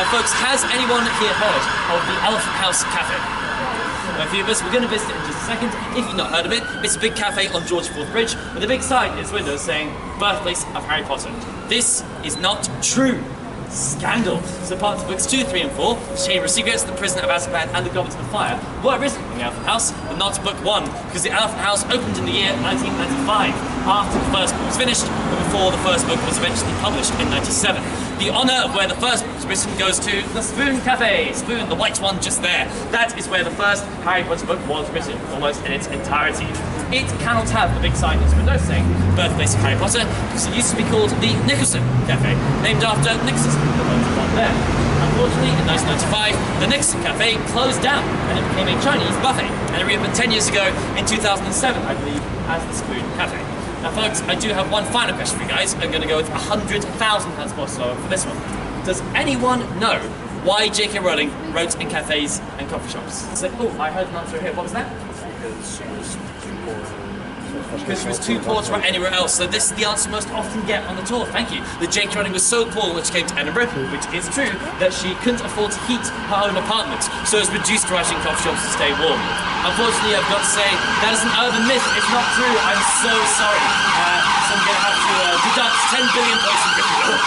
folks, has anyone here heard of the Elephant House Cafe? A few of us, we're going to visit it in just a second. If you've not heard of it, it's a big cafe on George IV Bridge with a big sign in its windows saying, "Birthplace of Harry Potter." This is not true. Scandal. So parts of books 2, 3 and 4, The Chamber of Secrets, The Prisoner of Azkaban and The Goblet of Fire, were written in the Elephant House, but not book 1, because the Elephant House opened in the year 1995, after the first book was finished, but before the first book was eventually published in 97. The honour of where the first book was written goes to the Spoon Cafe. Spoon, the white one just there. That is where the first Harry Potter book was written, almost in its entirety. It cannot have the big sign in its window saying "Birthplace of Harry Potter" because it used to be called the Nicholson Cafe, named after Nicholson, the one there. Unfortunately, in 1995, the Nicholson Cafe closed down and it became a Chinese buffet, and it reopened 10 years ago in 2007, I believe, as the Spoon Cafe. Now folks, I do have one final question for you guys. I'm going to go with £100,000 more slower for this one. Does anyone know why J.K. Rowling wrote in cafes and coffee shops? It's like, oh, I heard an answer here. What was that? Because she was too poor to write anywhere else. So this is the answer most often get on the tour. Thank you. The J.K. Rowling was so poor when she came to Edinburgh, which is true, that she couldn't afford to heat her own apartment, so it was reduced to writing in coffee shops to stay warm. Unfortunately, I've got to say, that is an urban myth. It's not true. I'm so sorry. So I'm going to have to deduct 10 billion points from Gryffindor.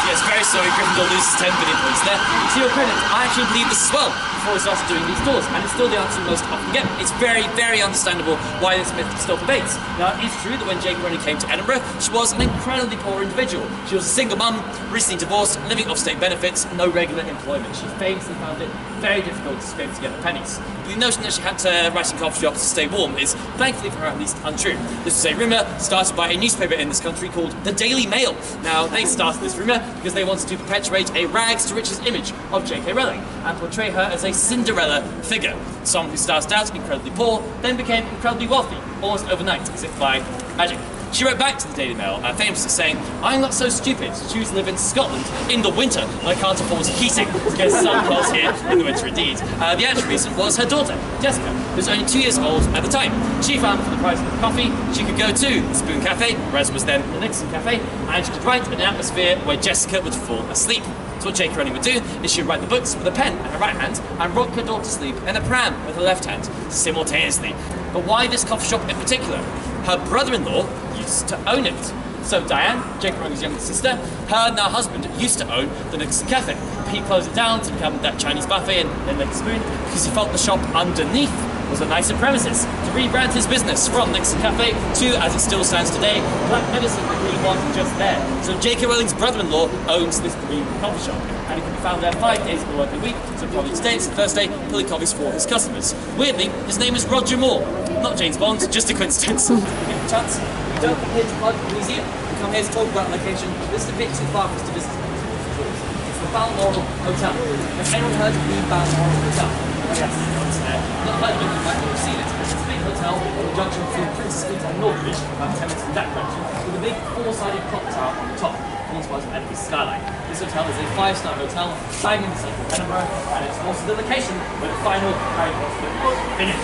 Yes, very sorry. Gryffindor loses 10 billion points there. To your credit, I actually believe this as well before we started doing these tours, and it's still the answer most often get. It's very, very understandable why this myth still pervades. Now, it's true that when J.K. Rowling came to Edinburgh, she was an incredibly poor individual. She was a single mum, recently divorced, living off state benefits, no regular employment. She famously found it very difficult to scrape together pennies. The notion that she had to write in coffee shops to stay warm is, thankfully for her at least, untrue. This is a rumour started by a newspaper in this country called the Daily Mail. Now, they started this rumour because they wanted to perpetuate a rags to riches image of J.K. Rowling and portray her as a Cinderella figure. Someone who started out incredibly poor, then became incredibly wealthy, almost overnight, as if by magic. She wrote back to the Daily Mail, famously saying, "I'm not so stupid to choose to live in Scotland in the winter when I can't afford heating to get some clothes here in the winter indeed." The actual reason was her daughter, Jessica, who was only 2 years old at the time. She found for the price of coffee, she could go to the Spoon Cafe, whereas was then the Nicholson Cafe, and she could write in an atmosphere where Jessica would fall asleep. So what J.K. Rowling would do is she would write the books with a pen in her right hand and rock her daughter to sleep in a pram with her left hand, simultaneously. But why this coffee shop in particular? Her brother-in-law used to own it. So Diane, J.K. Rowling's younger sister, her and her husband used to own the Nicholson Cafe. He closed it down to become that Chinese buffet and then Nicholson Spoon because he felt the shop underneath was a nicer premises to rebrand his business from Nicholson Cafe to, as it still stands today, Black Medicine with Green One just there. So J.K. Rowling's brother-in-law owns this green coffee shop, and he can be found there 5 days of the working week, so probably today, it's Thursday, pulling coffees for his customers. Weirdly, his name is Roger Moore, not James Bond, just a coincidence. Give him a chance. We don't come here to plug the museum, we come here to talk about the location. This is a bit too far for us to visit. It's the Balmoral Hotel. Has anyone heard of the Balmoral Hotel? Yes, it's there. Not heard of it, you might not have seen it. It's a big hotel on the junction between Prince's Street and Northbridge, about 10 minutes from that direction, with a big four-sided clock tower on the top. Once was Edinburgh skyline. This hotel is a 5-star hotel, bang in the centre of Edinburgh, and it's also the location where the final Harry Potter book finished.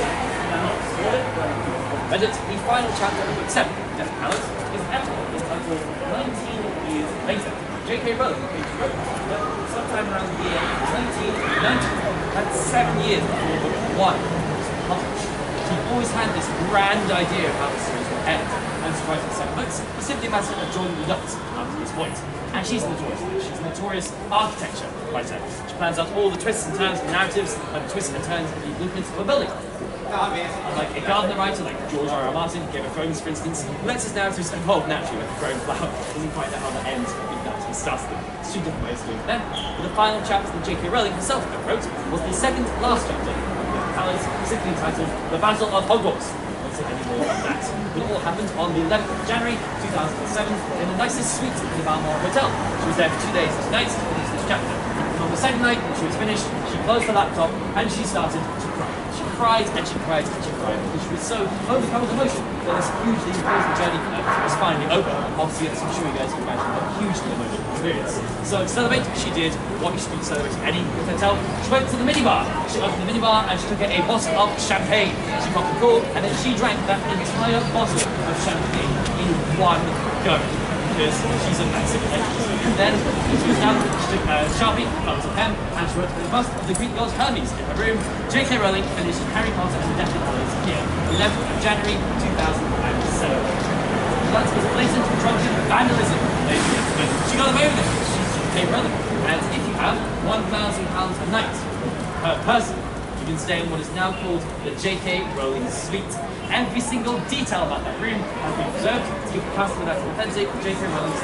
Read it, the final chapter of book 7, Death Palace, is epic. It's titled 19 Years Later. J.K. Rowling came to Rome, but sometime around the year 1990, had 7 years before book 1 was published. She always had this grand idea of how the series would end, and to write 7 books was simply a matter of joining the dots up to this point. And she's notorious. She's a notorious architecture writer. She plans out all the twists and turns of the narratives, and the twists and turns of the blueprints of a building. Like a Gardner writer like George R.R. Martin, Game of Thrones for instance, who lets his narratives evolve naturally like a growing flower, doesn't quite know how the end until he starts them. It's 2 different ways of doing it then. But the final chapter that J.K. Rowling herself wrote was the second last chapter of the Palace, simply entitled The Battle of Hogwarts. I won't say any more on that. It all happened on the 11th of January 2007 in the nicest suite in the Balmoral Hotel. She was there for 2 days and 2 nights to finish this chapter. And on the second night, when she was finished, she closed the laptop and she started to cry. She cried and she cried and she cried because she was so overcome with emotion that this hugely important journey for her was finally over. Obviously, as I'm sure you guys can imagine, a hugely emotional experience. So to celebrate, she did what you should be celebrating any hotel. She went to the minibar. She opened the minibar and she took a bottle of champagne. She popped the cork and then she drank that entire bottle of champagne in one go. because she's a massive legend. And then she was down, she took a Sharpie, colors of pen, and she wrote the bust of the Greek god Hermes in her room. J.K. Rowling finished Harry Potter and the Deathly Hallows here, 11th of January 2007. That was blatant drunken vandalism, ladies and gentlemen. She got away with it. She's J.K. Rowling. And if you have £1,000 a night per person, you can stay in what is now called the J.K. Rowling Suite. Every single detail about that room has been preserved to give the customer that authentic J.K. Rowling /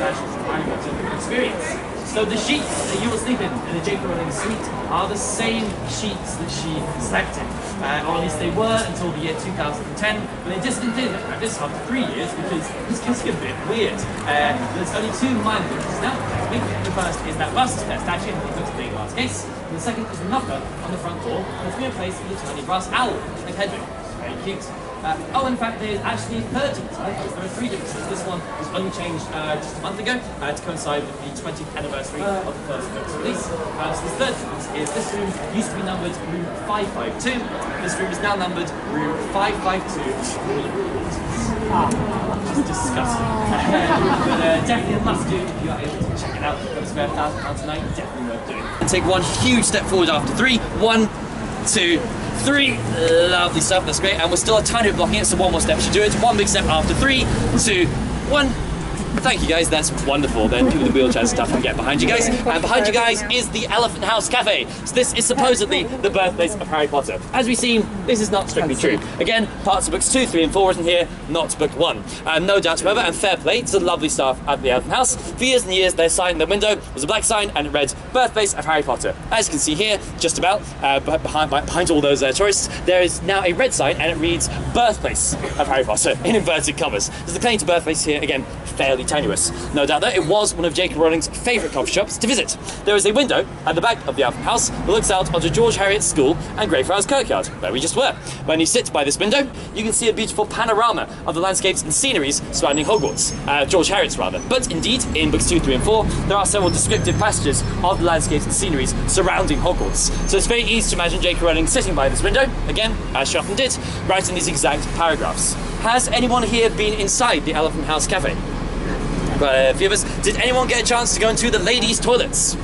Harry Potter experience. So the sheets that you will sleep in the J.K. Rowling Suite are the same sheets that she slept in. Or at least they were until the year 2010, but they discontinued it this after 3 years because it's just a bit weird. There's only two minor differences now. The first is that bust statue that looks big glass case, and the second is the knocker on the front door that's been replaced with a tiny brass owl like Hedwig. Very cute. In fact, there's actually a third difference. There are three differences. This one was only changed just a month ago to coincide with the 20th anniversary of the first book's release. So the third difference is this room used to be numbered room 552. This room is now numbered room 552. Which is disgusting. But definitely a must do if you are able to check it out. Got to spare £1,000 a night, definitely worth doing. And take one huge step forward after three. 1, 2, 3. Lovely stuff, that's great. And we're still a tiny bit blocking it, so one more step should do it. One big step after 3, 2, 1. Thank you guys, that's wonderful. Then people with wheelchairs and stuff can get behind you guys. And behind you guys is the Elephant House Cafe. So this is supposedly the birthplace of Harry Potter. As we've seen, this is not strictly true. Again, parts of books 2, 3 and 4 written here, not book 1. No doubt however, and fair play to the lovely staff at the Elephant House. For years and years, their sign in the window was a black sign and it read, birthplace of Harry Potter. As you can see here, just about, behind all those tourists, there is now a red sign and it reads, birthplace of Harry Potter, in inverted commas. There's the claim to birthplace here, again, fairly tenuous. No doubt that it was one of J.K. Rowling's favourite coffee shops to visit. There is a window at the back of the Elephant House that looks out onto George Heriot's School and Greyfriars Kirk, where we just were. When you sit by this window, you can see a beautiful panorama of the landscapes and sceneries surrounding Hogwarts. George Heriot's rather. But indeed, in books 2, 3 and 4, there are several descriptive passages of the landscapes and sceneries surrounding Hogwarts. So it's very easy to imagine J.K. Rowling sitting by this window, again, as she often did, writing these exact paragraphs. Has anyone here been inside the Elephant House Cafe? A few of us. Did anyone get a chance to go into the ladies' toilets?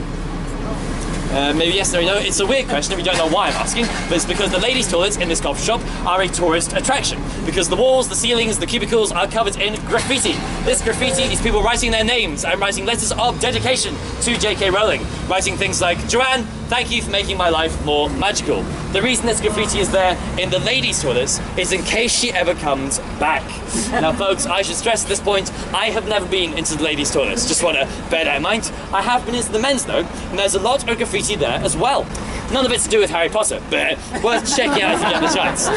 Maybe yes, no, no. It's a weird question if you don't know why I'm asking, but it's because the ladies' toilets in this coffee shop are a tourist attraction. Because the walls, the ceilings, the cubicles are covered in graffiti. This graffiti is people writing their names and writing letters of dedication to J.K. Rowling. Writing things like, Joanne, thank you for making my life more magical. The reason this graffiti is there in the ladies' toilets is in case she ever comes back. Now folks, I should stress at this point, I have never been into the ladies' toilets. Just want to bear that in mind. I have been into the men's though, and there's a lot of graffiti there as well. None of it's to do with Harry Potter, but worth checking out if you get the chance.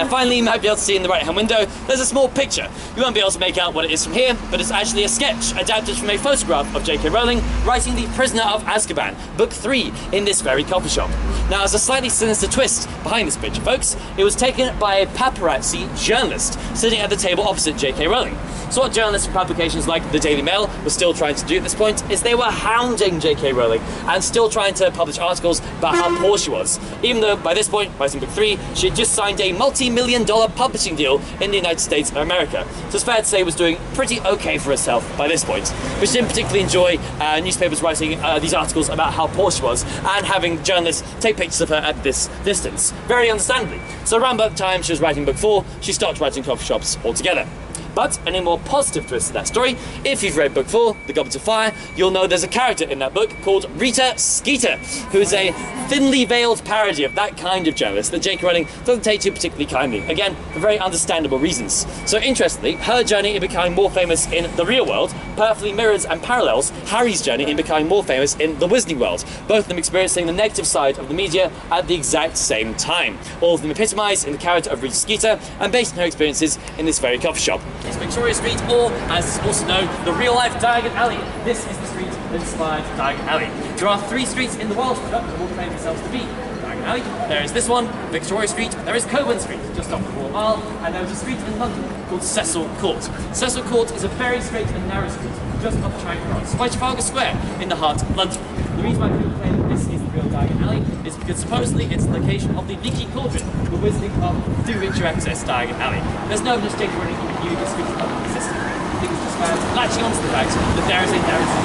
Finally, you might be able to see in the right-hand window, there's a small picture. You won't be able to make out what it is from here, but it's actually a sketch adapted from a photograph of J.K. Rowling writing The Prisoner of Azkaban, book 3, in this very coffee shop. Now, there's a slightly sinister twist behind this picture, folks. It was taken by a paparazzi journalist sitting at the table opposite J.K. Rowling. So what journalists from publications like the Daily Mail were still trying to do at this point is they were hounding J.K. Rowling and still trying to publish articles about how poor she was. Even though by this point, writing book 3, she had just signed a multi-million-dollar publishing deal in the United States of America. So it's fair to say was doing pretty okay for herself by this point. But she didn't particularly enjoy newspapers writing these articles about how poor she was and having journalists take pictures of her at this distance. Very understandably. So around about the time she was writing book 4, she stopped writing coffee shops altogether. But in a more positive twist to that story, if you've read book 4, The Goblet of Fire, you'll know there's a character in that book called Rita Skeeter, who's a thinly veiled parody of that kind of journalist that J.K. Rowling doesn't take to particularly kindly, again, for very understandable reasons. So interestingly, her journey in becoming more famous in the real world perfectly mirrors and parallels Harry's journey in becoming more famous in the Wizarding world, both of them experiencing the negative side of the media at the exact same time. All of them epitomised in the character of Rita Skeeter and based on her experiences in this very coffee shop. It's Victoria Street, or as is also known, the real-life Diagon Alley. This is the street that inspired Diagon Alley. There are 3 streets in the world that will claim themselves to be Diagon Alley. There is this one, Victoria Street, there is Coburn Street, just off the Royal Mile, and there is a street in London called Cecil Court. Cecil Court is a very straight and narrow street, just off Charing Cross, by Trafalgar Square, in the heart of London. The reason why people claim that this is the real Diagon Alley is because supposedly it's the location of the Leaky Cauldron, the Wizarding of Do Witcher Access Diagon Alley. There's no mistake for anything that you just speak about the system. I think it's just latching onto the fact that there is a narrative.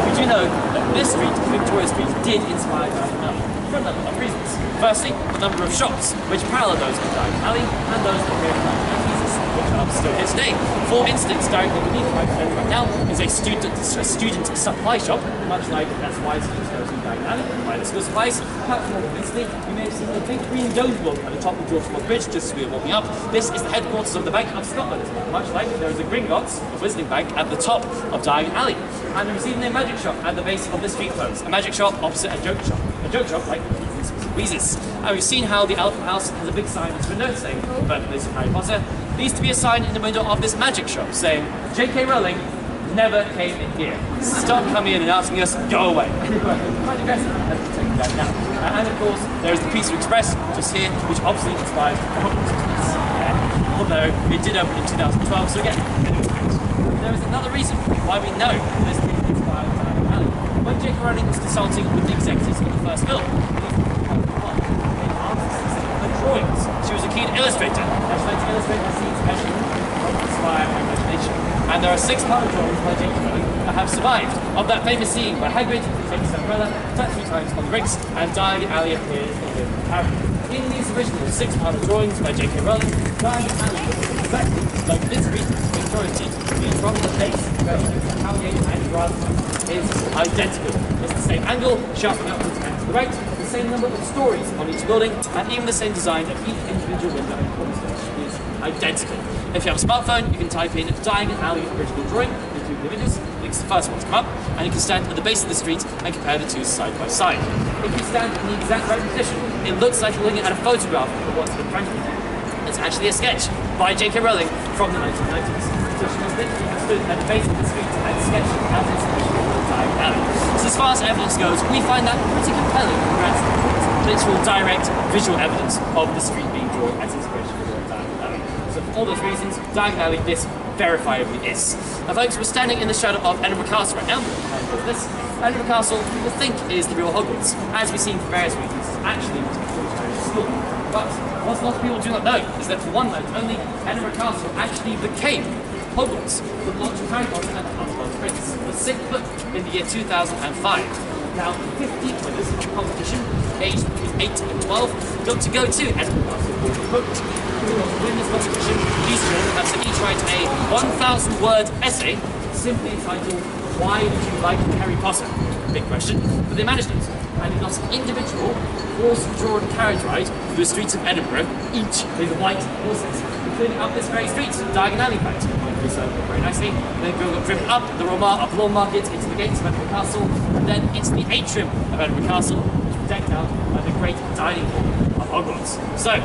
We do know that this street, Victoria Street, did inspire Diagon Alley for a number of reasons. Firstly, the number of shops, which parallel those of Diagon Alley and those that appear in the 1980s, which are still here today. For instance, directly beneath right now is a student supply shop, much like that's why students go to Diagon Alley, buy the school supplies. Perhaps more convincingly, you may have seen the big green dome block at the top of George Bridge just as we were walking up. This is the headquarters of the Bank of Scotland, much like there is a Gringotts, a Wizarding Bank, at the top of Diagon Alley. And there is even a magic shop at the base of the street clothes. A magic shop opposite a joke shop. A joke shop like Weezes. And we've seen how the Elephant House has a big sign that's window saying birthplace of Harry Potter. There used to be a sign in the window of this magic shop saying J.K. Rowling never came in here. Stop coming in and asking us, go away. Anyway, quite aggressive. Let's take that now. And of course, there is the Pizza Express just here, which obviously inspires although it did open in 2012, so again, there is another reason why we know this thing inspired Diagon Alley. When J.K. Rowling was consulting with the executives of the first film, the drawings. She was a keen illustrator, and she liked to illustrate the scenes especially to inspire her imagination. And there are 6 part drawings by J.K. Rowling that have survived of that famous scene where Hagrid takes his umbrella, taps 3 times on the bricks, and Diagon Alley appears in the character. In these original 6 part drawings by J.K. Rowling, Diagon Alley looks exactly like this street Victoria Street, being from the base where Cowgate and Grant is identical. It's the same angle, sharpening upwards and to the right, the same number of stories on each building, and even the same design of each individual window and corner is identical. If you have a smartphone, you can type in Diagon Alley original drawing, including images, links to the first one to come up, and you can stand at the base of the street and compare the two side by side. If you stand in the exact right position, it looks like you're looking at a photograph of what's in front of you. It's actually a sketch by J.K. Rowling from the 1990s. So she was literally stood at the base of the street and sketched out its original Diagon Alley. So as far as evidence goes, we find that pretty compelling congrats to literal direct visual evidence of the street being drawn as inspiration for Diagon Alley. So for all those reasons, Diagon Alley, this verifiably is. Now folks, we're standing in the shadow of Edinburgh Castle right now. This Edinburgh Castle, people think is the real Hogwarts. As we've seen for various reasons, it's actually what Victoria's school. But what a lot of people do not know is that for one night only, Edinburgh Castle actually became Hogwarts, the launch of Harry Potter and the Half-Blood Prince, the 6th book in the year 2005. Now, 50 winners of the competition, aged between 8 and 12, got to go to Edinburgh Castle for the book. To win this competition, these children have to each write a 1,000-word essay simply entitled, "Why did you like Harry Potter?" Big question, but they managed it. And it got an individual horse-drawn carriage ride through the streets of Edinburgh, each with white horses, including up this very street, Diagon Alley fact. Very nicely. Then we got driven up the up Lawn Market into the gates of Edinburgh Castle, and then into the atrium of Edinburgh Castle, which was decked out by the great dining hall of Hogwarts. So,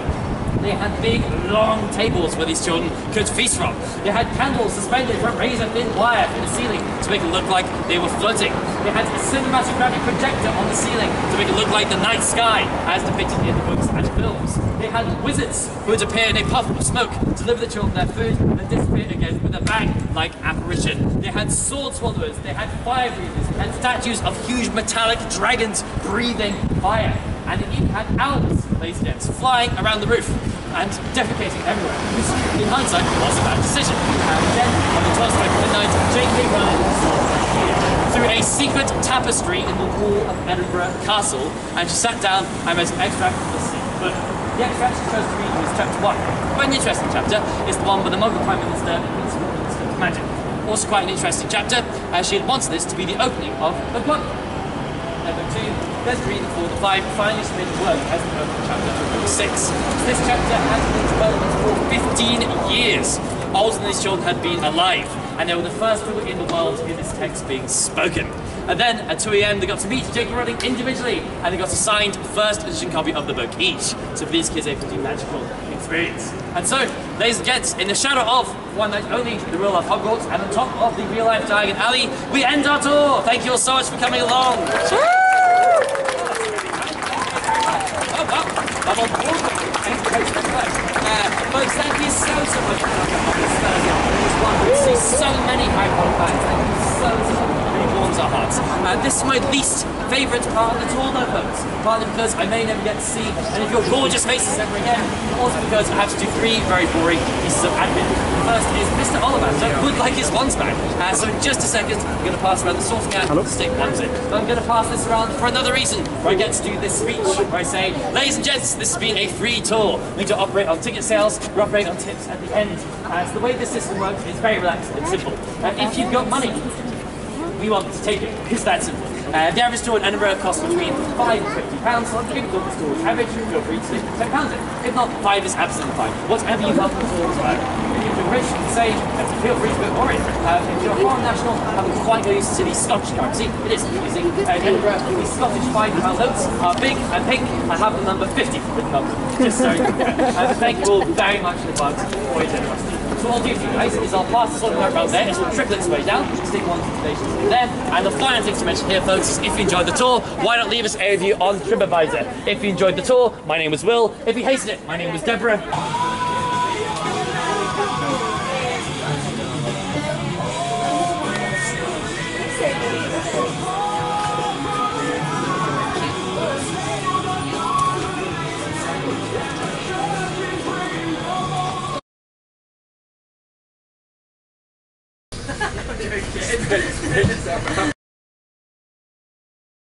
they had big, long tables where these children could feast from. They had candles suspended from razor-thin wire from the ceiling to make it look like they were floating. They had a cinematographic projector on the ceiling to make it look like the night sky, as depicted in the books and films. They had wizards who would appear in a puff of smoke, deliver the children their food, and then disappear again with a bang, like apparition. They had sword swallowers, they had fire breathers, they had statues of huge metallic dragons breathing fire. And it even had owls, lazy dens, flying around the roof and defecating everywhere, which in hindsight was a bad decision. And then, on the 12th strike of midnight, J.K. Rowling through a secret tapestry in the wall of Edinburgh Castle, and she sat down and read an extract from the secret book. The extract she chose to read was chapter 1. Quite an interesting chapter. It's the one with the Muggle Prime Minister and Prince of Magic. Also quite an interesting chapter, as she had wanted this to be the opening of the book. Book 2, let's read for the 5 finally submitted words as the opening chapter of book 6. This chapter has been in development for 15 years. Older than these children had been alive, and they were the first people in the world to hear this text being spoken. And then at 2 AM they got to meet J.K. Rowling individually, and they got a signed first edition copy of the book each. So for these kids, a pretty magical experience. And so, ladies and gents, in the shadow of one night only, the real life Hogwarts, and on top of the real life Diagon Alley, we end our tour. Thank you all so much for coming along. Folks, thank you so much for coming on this Thursday. It was wonderful to see so many Harry Potter fans. Thank you so much. it warms our hearts. This is my least favourite part of the tour though, folks. Partly because I may never get to see any of your gorgeous faces ever again, but also because I have to do 3 very boring pieces of admin. The first is Mr. Ollivander would like his wands back. So in just a second, I'm going to pass around the sorting hat to stick ones in. But I'm going to pass this around for another reason, where I get to do this speech, where I say, ladies and gents, this has been a free tour. We need to operate on ticket sales, we operate on tips at the end. So the way this system works is very relaxed and simple. If you've got money, we want to take it. It's that simple. The average tour in Edinburgh costs between £5 and £50, so if you thought the tour was average, feel free to stick £10 in. If not, 5 is absolutely fine. Whatever you felt the tour was about. If you're rich, you can say, feel free to put more in. If you're a foreign national, haven't quite got used to the Scottish currency, it is confusing. In Edinburgh, the Scottish £5 notes are big and pink and have the number 50 written on them. Just so you know. Thank you all very much in advance for your generosity. So what I'll do for you guys is I'll pass the sorting out around there, it will trickle its way down, stick one of the stations in there, and the final thing to mention here, folks, is if you enjoyed the tour, why not leave us a review on TripAdvisor? If you enjoyed the tour, my name was Will. If you hated it, my name was Deborah.